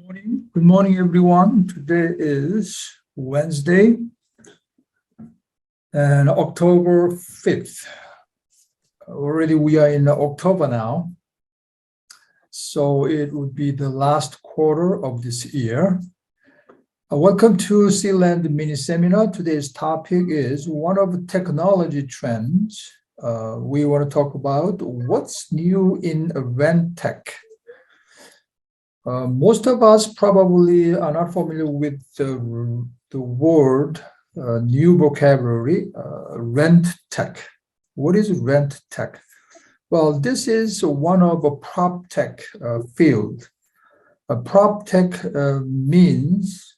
morning. Good morning, everyone. Today is Wednesday and October 5th. Already we are in October now. So it would be the last quarter of this year. Welcome to Land mini seminar. Today's topic is one of the technology trends. We want to talk about what's new in rent tech. Most of us probably are not familiar with the word, new vocabulary, rent tech. What is rent tech? Well, this is one of a prop tech field. Prop tech means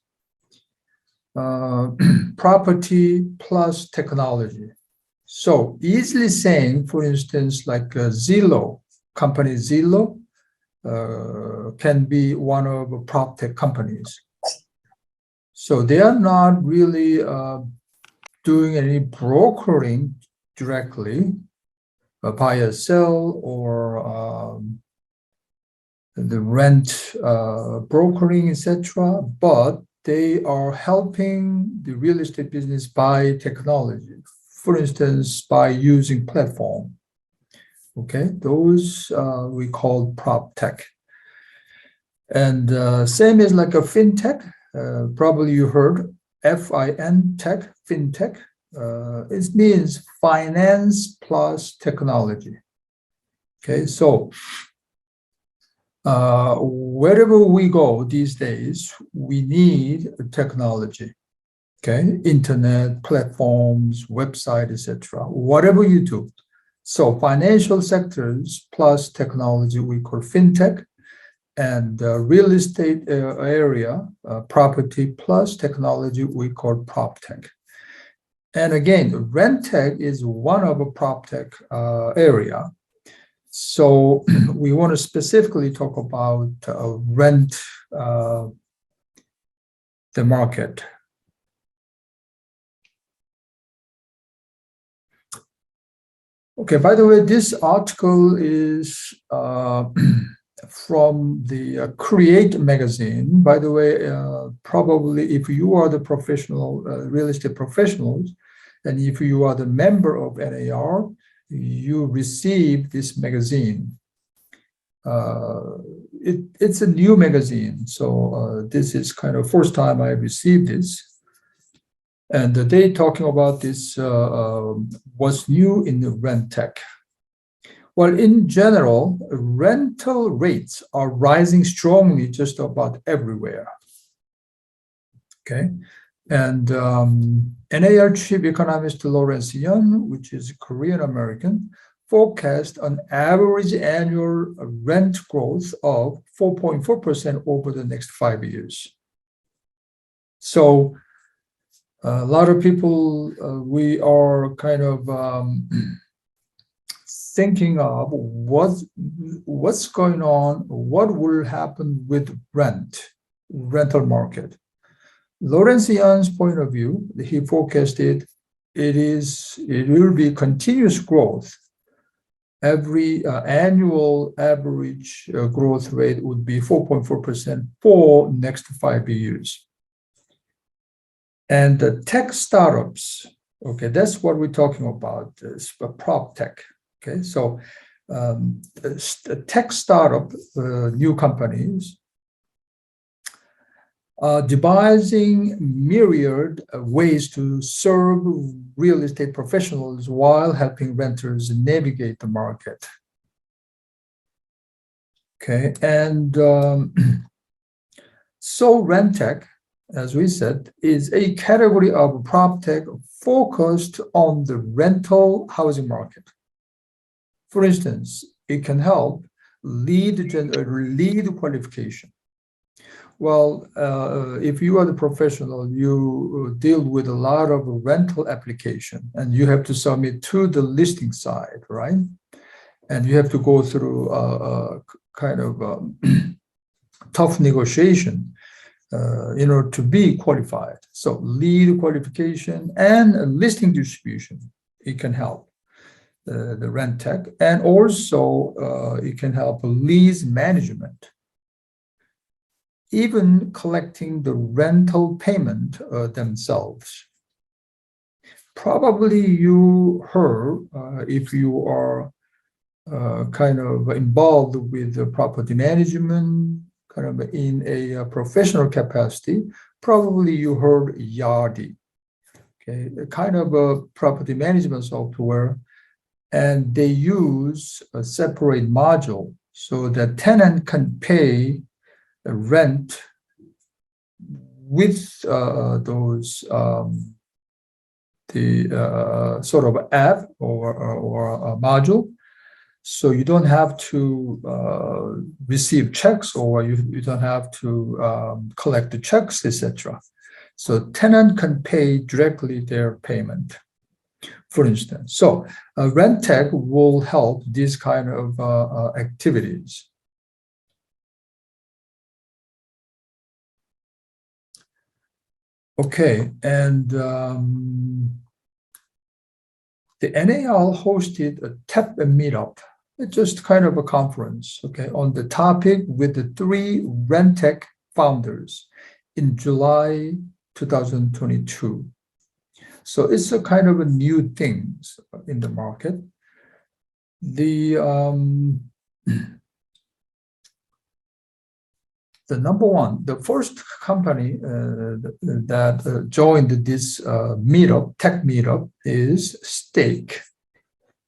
property plus technology. So easily saying, for instance, like Zillow, company Zillow, can be one of the prop tech companies. So they are not really doing any brokering directly, buy or sell, or the rent brokering, etc. But they are helping the real estate business by technology. For instance, by using platform. Okay, those we call prop tech. And same as like a fintech, probably you heard FIN tech, fintech. It means finance plus technology. Okay, so wherever we go these days, we need technology. Okay, internet, platforms, website, etc. Whatever you do. So financial sectors plus technology we call fintech, and real estate area, property plus technology we call prop tech. And again, rent tech is one of a prop tech area. So we want to specifically talk about rent, the market. Okay, by the way, this article is from the Create magazine. By the way, probably if you are the professional, real estate professionals, and if you are the member of NAR, you receive this magazine. It's a new magazine, so this is kind of first time I received this. And they talking about this, what's new in the rent tech. Well, in general, rental rates are rising strongly just about everywhere. Okay, and NAR chief economist Lawrence Yun, which is Korean American, forecast an average annual rent growth of 4.4% over the next 5 years. So a lot of people, we are kind of thinking of what's going on, what will happen with rental market. Lawrence Yun's point of view, he forecasted it will be continuous growth. Every annual average growth rate would be 4.4% for next 5 years. And the tech startups, okay, that's what we're talking about, this prop tech. Okay, so tech startup, new companies, are devising myriad ways to serve real estate professionals while helping renters navigate the market. Okay, and so rent tech, as we said, is a category of prop tech focused on the rental housing market. For instance, it can help lead qualification. Well, if you are the professional, you deal with a lot of rental application, and you have to submit to the listing side, right? And you have to go through a kind of tough negotiation in order to be qualified. So lead qualification and listing distribution, it can help. The rent tech, and also it can help lease management. even collecting the rental payment themselves. Probably you heard, if you are kind of involved with the property management, kind of in a professional capacity, probably you heard Yardi, okay, a kind of a property management software, and they use a separate module so that tenant can pay the rent with those the sort of app or a module. So you don't have to receive checks, or you don't have to collect the checks, etc. So tenant can pay directly their payment, for instance. So rent tech will help these kind of activities. Okay, and the NAR hosted a TEP meetup. It's just kind of a conference, okay, on the topic with the 3 rent tech founders in July 2022. So it's a kind of a new thing in the market. The number one, the first company that joined this meetup, tech meetup, is Stake.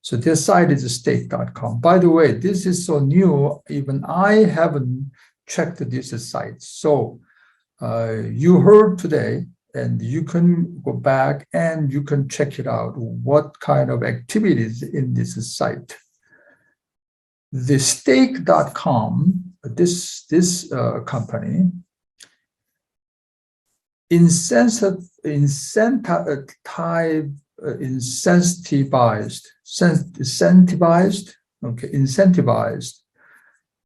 So their site is stake.com. By the way, this is so new, even I haven't checked this site. So you heard today, and you can go back and you can check it out, what kind of activities in this site. The stake.com, this company, incentivized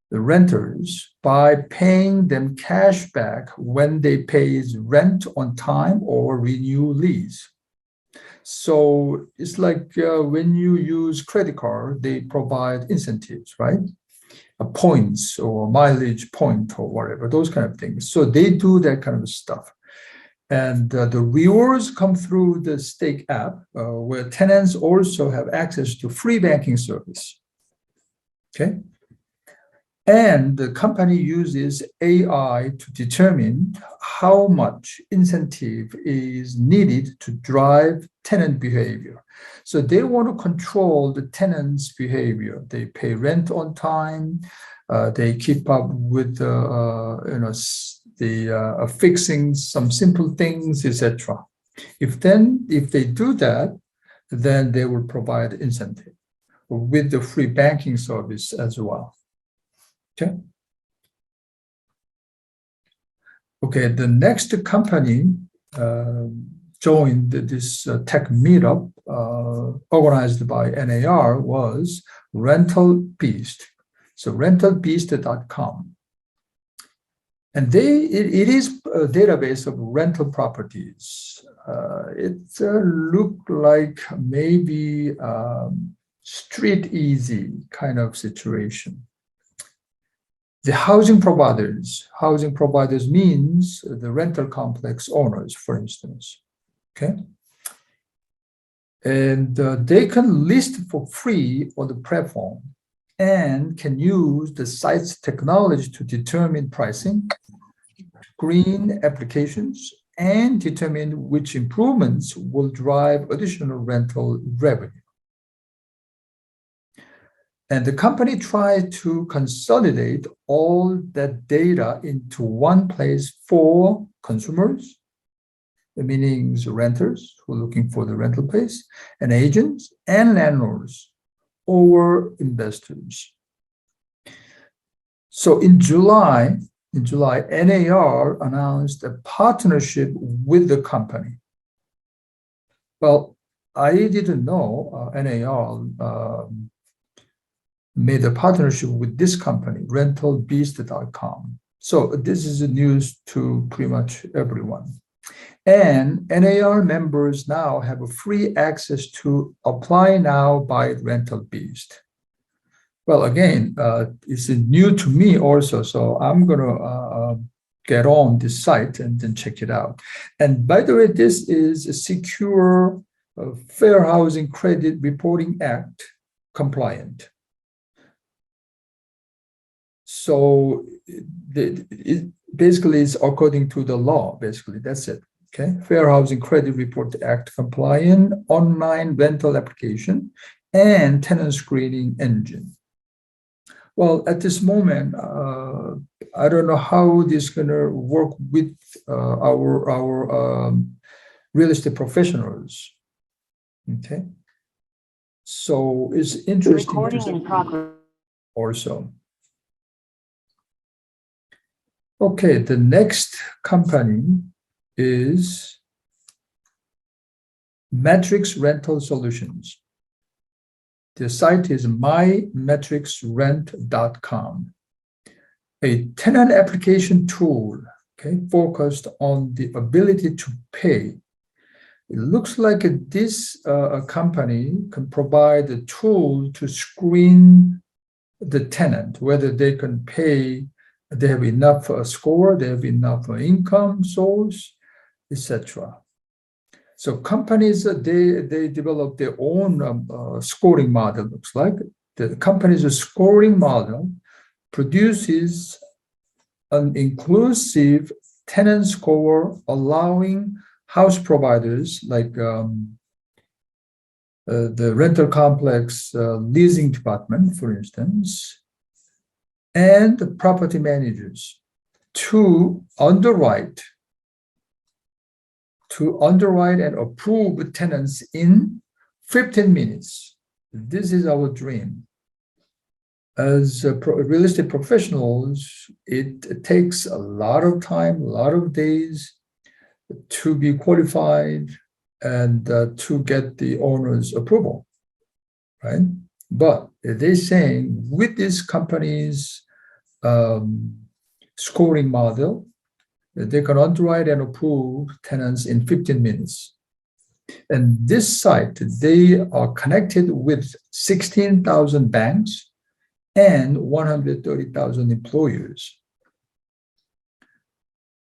the renters by paying them cash back when they pay rent on time or renew lease. So it's like when you use credit card, they provide incentives, right? Points or mileage point or whatever, those kind of things. So they do that kind of stuff. And the rewards come through the Stake app, where tenants also have access to free banking service. Okay. And the company uses AI to determine how much incentive is needed to drive tenant behavior. So they want to control the tenant's behavior. They pay rent on time. They keep up with fixing some simple things, etc. If they do that, then they will provide incentive with the free banking service as well. Okay. Okay, the next company joined this tech meetup organized by NAR was Rental Beast. So rentalbeast.com. And it is a database of rental properties. It looked like maybe street easy kind of situation. The housing providers means the rental complex owners, for instance, okay? And they can list for free on the platform and can use the site's technology to determine pricing, screen applications, and determine which improvements will drive additional rental revenue. And the company tried to consolidate all that data into one place for consumers, meaning renters who are looking for the rental place, and agents and landlords or investors. So in July, NAR announced a partnership with the company. Well, I didn't know NAR made a partnership with this company, rentalbeast.com. So this is news to pretty much everyone. And NAR members now have a free access to Apply Now by Rental Beast. Well, again, it's new to me also, so I'm going to get on this site and then check it out. And by the way, this is a secure Fair Housing Credit Reporting Act compliant. So it basically is according to the law, basically, that's it. Okay, Fair Housing Credit Report Act compliant online rental application and tenant screening engine. Well, at this moment, I don't know how this is going to work with our real estate professionals. Okay, so it's interesting. Recording in progress. Also. Okay, the next company is Matrix Rental Solutions. The site is mymatrixrent.com, a tenant application tool, okay, focused on the ability to pay. It looks like this company can provide a tool to screen the tenant, whether they can pay, they have enough score, they have enough income source, etc. So companies, they develop their own scoring model, looks like. The company's scoring model produces an inclusive tenant score, allowing house providers like the rental complex leasing department, for instance, and the property managers to underwrite and approve tenants in 15 minutes. This is our dream. As real estate professionals, it takes a lot of time, a lot of days to be qualified and to get the owner's approval, right? But they're saying with this company's scoring model, they can underwrite and approve tenants in 15 minutes. And this site, they are connected with 16,000 banks and 130,000 employers.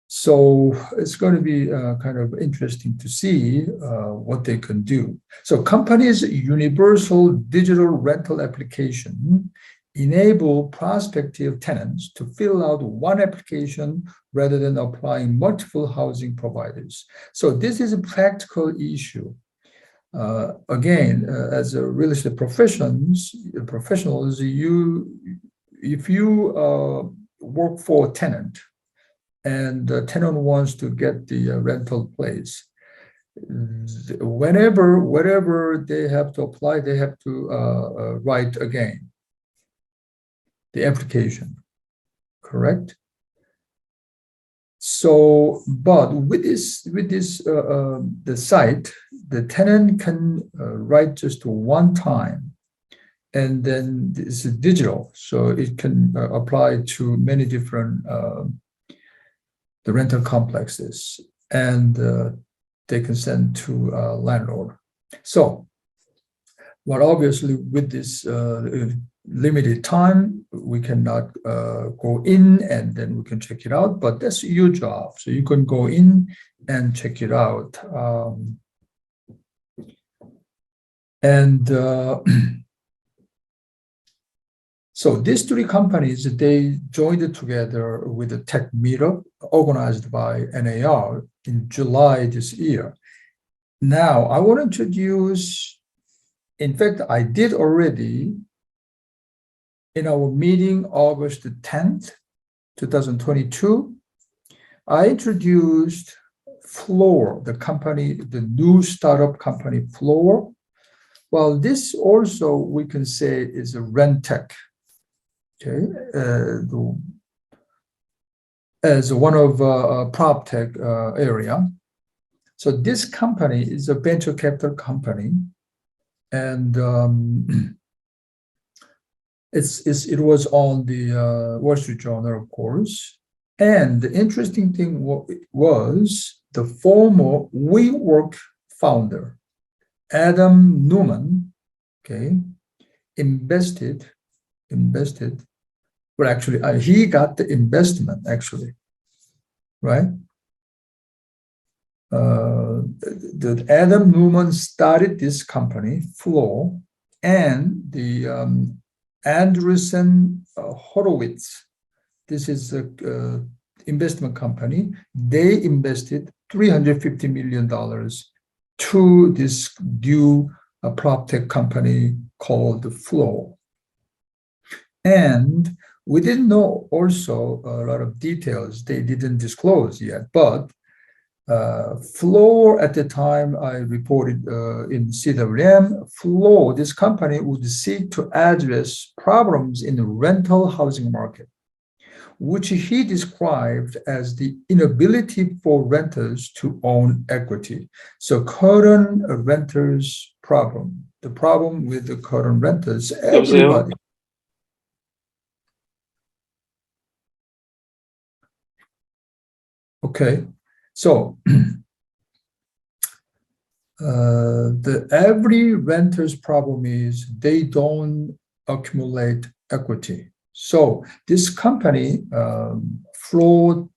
So it's going to be kind of interesting to see what they can do. So companies' universal digital rental application enable prospective tenants to fill out one application rather than applying multiple housing providers. So this is a practical issue. Again, as a real estate professionals, if you work for a tenant and the tenant wants to get the rental place, whenever they have to apply, they have to write again the application, correct? So, but with the site, the tenant can write just one time, and then it's digital, so it can apply to many different the rental complexes, and they can send to landlord. So, but obviously with this limited time, we cannot go in and then we can check it out, but that's your job. So you can go in and check it out. So these three companies, they joined together with a tech meetup organized by NAR in July this year. Now, I want to introduce, in fact, I did already in our meeting August 10th, 2022, I introduced Floor, the company, the new startup company Floor. Well, this also we can say is a rent tech, okay, as one of prop tech area. So this company is a venture capital company, and it was on the Wall Street Journal, of course. And the interesting thing was the former WeWork founder, Adam Newman, okay, invested, well, actually, he got the investment, actually. right? The Adam Newman started this company, Flow, and the Andreessen Horowitz, this is a investment company, they invested $350 million to this new prop tech company called Flow. And we didn't know also a lot of details they didn't disclose yet, but Flow at the time I reported in CWM, Flow, this company would seek to address problems in the rental housing market, which he described as the inability for renters to own equity. So current renters problem, the problem with the current renters, everybody. Okay, so every renter's problem is they don't accumulate equity. So this company, Floor,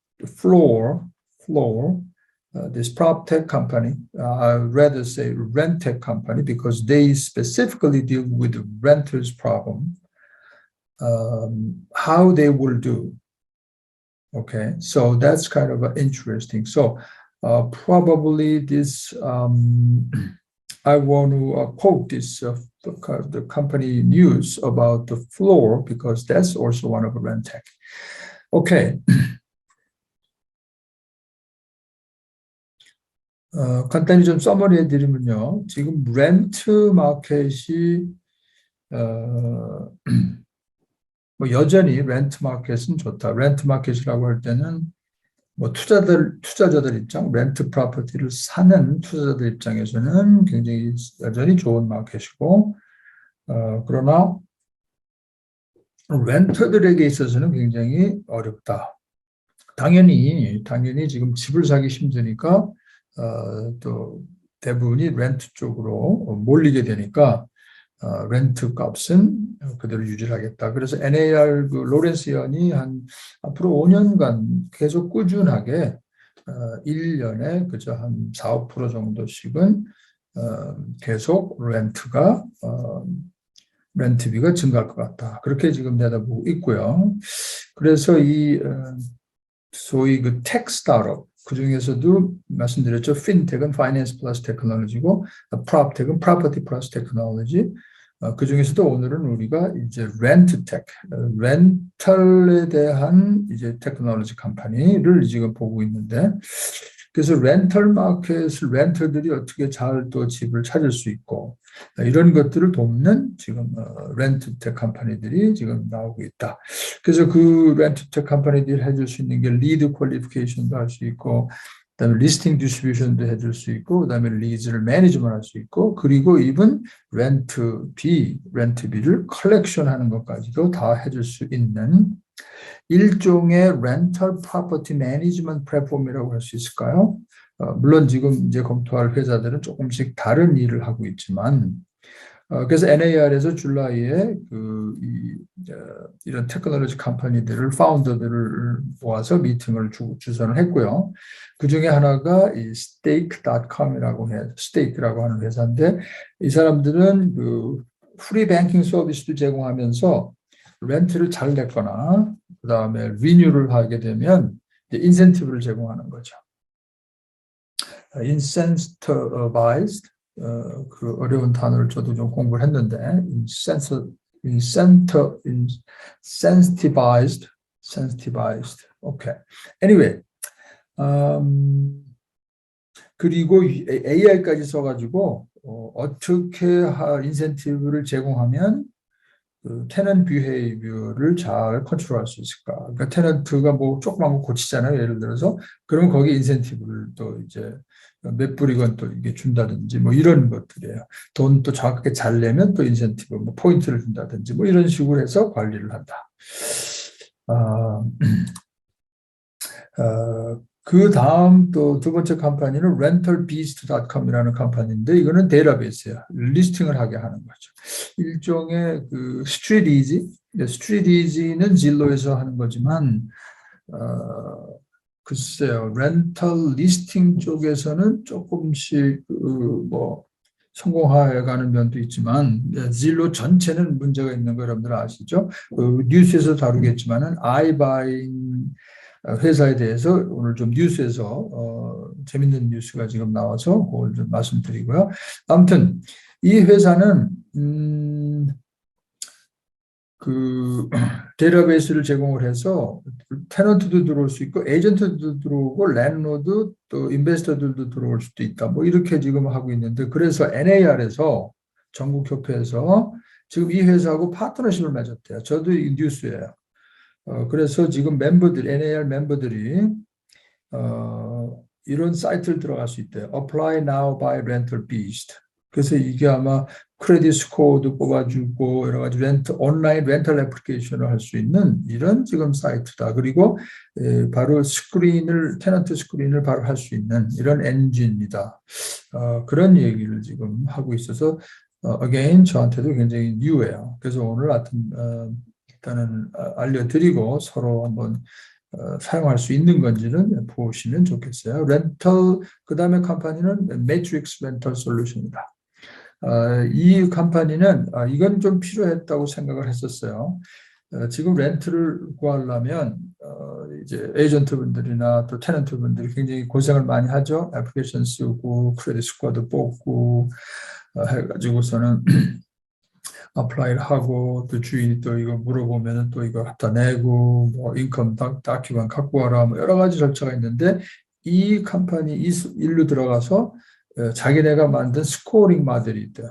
this prop tech company, I'd rather say rent tech company because they specifically deal with the renter's problem, how they will do. Okay, so that's kind of interesting. So probably this, I want to quote this, the company news about the Floor because that's also one of the rent tech. Okay. 간단히 좀 서머리 해드리면요. 지금 렌트 마켓이 뭐 여전히 렌트 마켓은 좋다. 렌트 마켓이라고 할 때는 뭐 투자자들 입장, 렌트 프로퍼티를 사는 투자자들 입장에서는 굉장히 여전히 좋은 마켓이고, 그러나 렌터들에게 있어서는 굉장히 어렵다. 당연히 지금 집을 사기 힘드니까 또 대부분이 렌트 쪽으로 몰리게 되니까 렌트 값은 그대로 유지하겠다. 그래서 NAR 그 로렌스 연이 한 앞으로 5년간 계속 꾸준하게 1년에 그저 한 4, 5% 정도씩은 계속 렌트비가 증가할 것 같다. 그렇게 지금 내다보고 있고요. 그래서 이 소위 그 텍 스타트업 그 중에서도 말씀드렸죠. 핀텍은 파이낸스 플러스 테크놀로지고 프롭텍은 프로퍼티 플러스 테크놀로지. 그 중에서도 오늘은 우리가 이제 렌트텍, 렌털에 대한 이제 테크놀로지 컴퍼니를 지금 보고 있는데, 그래서 렌털 마켓을 렌터들이 어떻게 잘 또 집을 찾을 수 있고 이런 것들을 돕는 지금 렌트텍 컴퍼니들이 지금 나오고 있다. 그래서 그 렌트텍 컴퍼니들이 해줄 수 있는 게 리드 퀄리피케이션도 할 수 있고, 그다음에 리스팅 디스트리뷰션도 해줄 수 있고, 그다음에 리즈를 매니지먼트 할 수 있고, 그리고 이분 렌트비를 컬렉션하는 것까지도 다 해줄 수 있는 일종의 렌털 프로퍼티 매니지먼트 플랫폼이라고 할 수 있을까요? 물론 지금 이제 검토할 회사들은 조금씩 다른 일을 하고 있지만, 그래서 NAR에서 줄라이에 이런 테크놀로지 컴퍼니들을 파운더들을 모아서 미팅을 주선을 했고요. 그 중에 하나가 이 stake.com이라고 스테이크라고 하는 회사인데, 이 사람들은 그 프리 뱅킹 서비스도 제공하면서 렌트를 잘 냈거나 그다음에 리뉴를 하게 되면 인센티브를 제공하는 거죠. incentivized, 그 어려운 단어를 저도 좀 공부를 했는데 incentivized. Okay. Anyway, 그리고 AI까지 써가지고 어떻게 인센티브를 제공하면 그 테넌트 비헤이비어를 잘 컨트롤할 수 있을까? 그러니까 테넌트가 뭐 조그만 거 고치잖아요. 예를 들어서 그러면 거기에 인센티브를 또 이제 몇 불이건 또 이게 준다든지 뭐 이런 것들이에요. 돈 또 정확하게 잘 내면 또 인센티브, 뭐 포인트를 준다든지 뭐 이런 식으로 해서 관리를 한다. 그 다음 또 두 번째 컴퍼니는 rentalbeast.com이라는 컴퍼니인데 이거는 데이터베이스예요. 리스팅을 하게 하는 거죠. 일종의 그 스트리트 이지는 진로에서 하는 거지만 글쎄요, 렌털 리스팅 쪽에서는 조금씩 성공해가는 면도 있지만 질로 전체는 문제가 있는 거 여러분들 아시죠? 뉴스에서 다루겠지만은 아이바잉 회사에 대해서 오늘 좀 뉴스에서 재밌는 뉴스가 지금 나와서 그걸 좀 말씀드리고요. 아무튼 이 회사는 그 데이터베이스를 제공을 해서 테넌트도 들어올 수 있고 에이전트도 들어오고 랜로드 또 인베스터들도 들어올 수도 있다. 뭐 이렇게 지금 하고 있는데 그래서 NAR에서 전국협회에서 지금 이 회사하고 파트너십을 맺었대요. 저도 이 뉴스예요. 그래서 지금 멤버들 NAR 멤버들이 이런 사이트를 들어갈 수 있대요. Apply now by Rental Beast. 그래서 이게 아마 크레딧 스코어도 뽑아주고 여러 가지 온라인 렌털 애플리케이션을 할 수 있는 이런 지금 사이트다. 그리고 바로 테넌트 스크린을 바로 할 수 있는 이런 엔진이다. 그런 얘기를 지금 하고 있어서 again 저한테도 굉장히 뉴해요. 그래서 오늘 하여튼 일단은 알려드리고 서로 한번 사용할 수 있는 건지는 보시면 좋겠어요. 렌털 그 다음에 컴퍼니는 매트릭스 렌털 솔루션이다. 이 컴퍼니는 이건 좀 필요했다고 생각을 했었어요. 지금 렌트를 구하려면 이제 에이전트 분들이나 또 테넌트 분들이 굉장히 고생을 많이 하죠. 애플리케이션 쓰고 크레딧 스코어도 뽑고 해가지고서는 어플라이를 하고 또 주인이 또 이거 물어보면은 또 이거 갖다 내고 뭐 인컴 다큐ment 갖고 와라 뭐 여러 가지 절차가 있는데 이 컴퍼니 일로 들어가서 자기네가 만든 스코어링 모델이 있대요.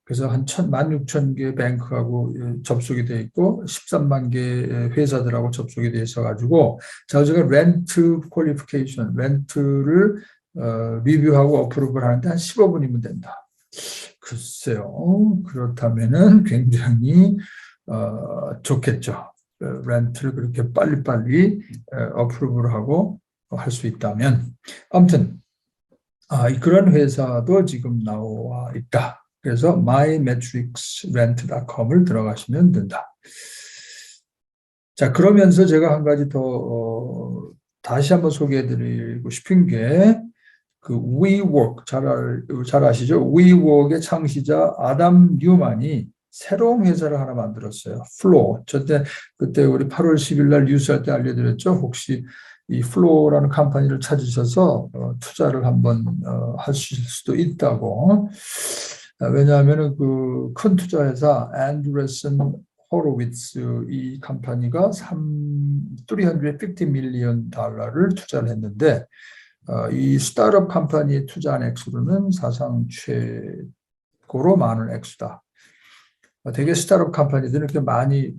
그래서 한 16,000개 뱅크하고 접속이 돼 있고 13만 개 회사들하고 접속이 돼 있어가지고 자기가 렌트 퀄리피케이션, 렌트를 리뷰하고 어프로브를 하는데 한 15분이면 된다. 글쎄요. 그렇다면은 굉장히 좋겠죠. 렌트를 그렇게 빨리빨리 어프로브를 하고 할 수 있다면 아무튼 그런 회사도 지금 나와 있다. 그래서 mymetricsrent.com을 들어가시면 된다. 자, 그러면서 제가 한 가지 더 다시 한번 소개해드리고 싶은 게 그 WeWork 잘 아시죠? WeWork의 창시자 아담 뉴만이 새로운 회사를 하나 만들었어요. 플로. 그때 우리 8월 10일 날 뉴스할 때 알려드렸죠. 혹시 이 플로라는 컴퍼니를 찾으셔서 투자를 한번 하실 수도 있다고. 왜냐하면 그 큰 투자회사 앤드레슨 호로위츠 이 컴퍼니가 $350 밀리언 투자를 했는데 이 스타트업 컴퍼니에 투자한 액수로는 사상 최고로 많은 액수다. 되게 스타트업 컴퍼니들은 이렇게 많이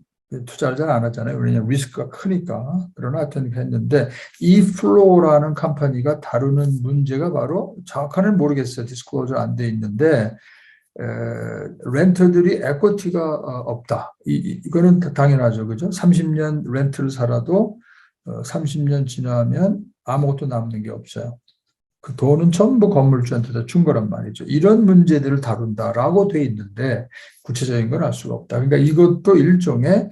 투자를 잘 안 하잖아요. 왜냐하면 리스크가 크니까. 그러나 하여튼 했는데 이 플로라는 컴퍼니가 다루는 문제가 바로 정확한은 모르겠어요. 디스클로저 안 돼 있는데 렌터들이 에쿼티가 없다. 이거는 당연하죠. 그죠? 30년 렌트를 살아도 30년 지나면 아무것도 남는 게 없어요. 그 돈은 전부 건물주한테 준 거란 말이죠. 이런 문제들을 다룬다라고 돼 있는데 구체적인 건 알 수가 없다. 그러니까 이것도 일종의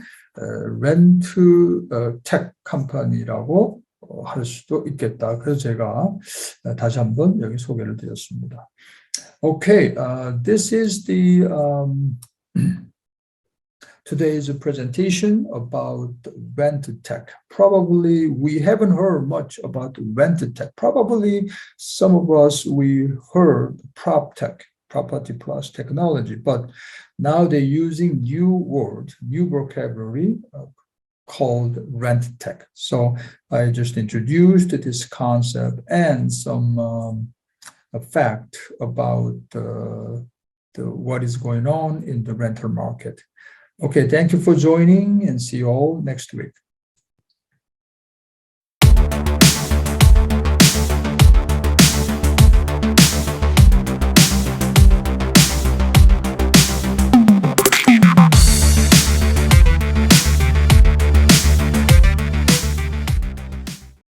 렌트 텍 컴퍼니라고 할 수도 있겠다. 그래서 제가 다시 한번 여기 소개를 드렸습니다. Okay, this is the today's presentation about rent tech. Probably we haven't heard much about rent tech. Probably some of us we heard prop tech, property plus technology, but now they're using new word, new vocabulary called rent tech. So I just introduced this concept and some fact about what is going on in the rental market. Okay, thank you for joining and see you all next week.